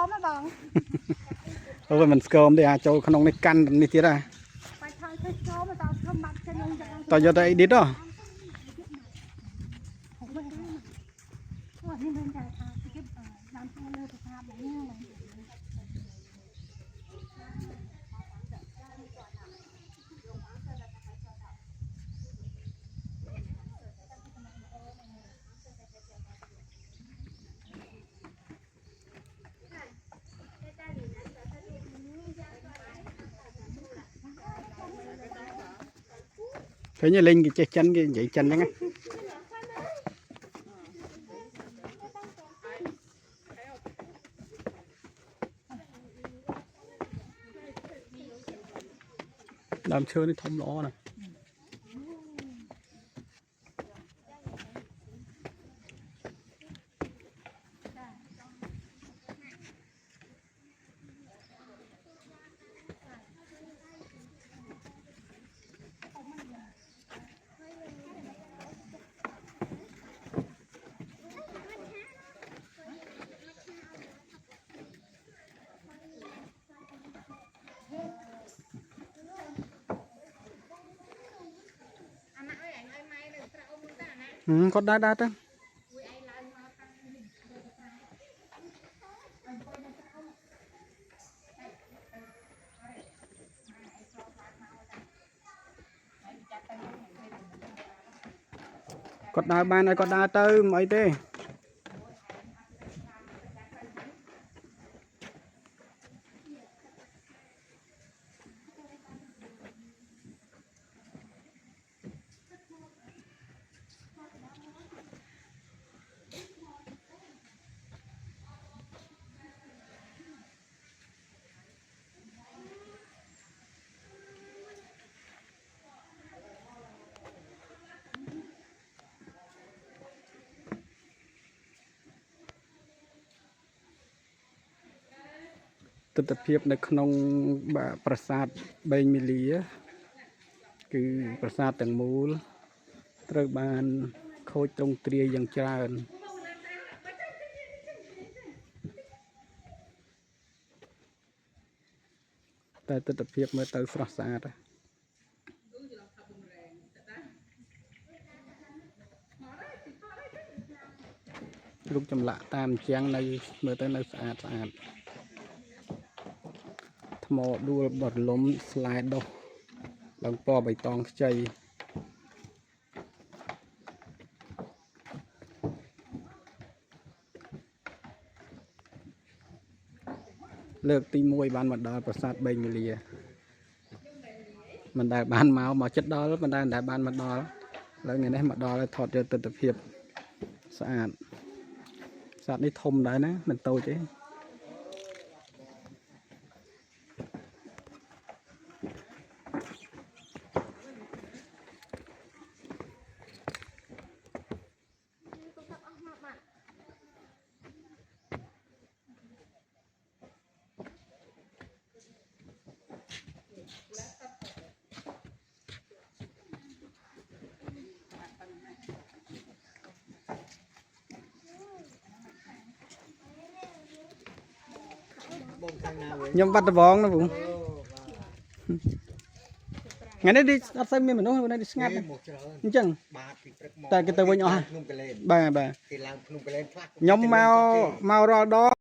mà bằng thôi mình scom đi à cho con này căn đi tí ra tao giờ đây đi đó thấy như linh cái chân cái vậy chân đấy ngay làm chơi đi thông nó này có đá đá đó có đá ban này có đá tới mấy thếទស្សនភាពនៅក្នុងប្រាសាទបេងមីលីគឺប្រាសាទទាំងមូលត្រូវបានខូចទ្រង់ទ្រាយយ៉ាងច្រើនតែទស្សនភាពមើលទៅស្រស់ស្អាតរូបចម្លាក់តាមជាងនៅមើលទៅនៅស្អាតស្អាតថ្មដួលបរលំស្លែដុះឡើងពណ៌បៃតងខ្ចីលើកទី1បានមកដល់ប្រាសាទបេងមាលាមិនដែលបានមកចិត្តដល់មិនដែលបានមកដល់ឥឡូវថ្ងៃនេះមកដល់ថតយកទស្សនភាពស្អាតប្រាសាទនេះធំដែរណាមិនតូចទេខ្ញុំបាត់ដបងណាបងថ្ងៃនេះđiអត់សូវមានមនុស្សនៅស្ងាត់អញ្ចឹងតែគេទៅវិញអស់បាទបាទខ្ញុំមករាល់ដង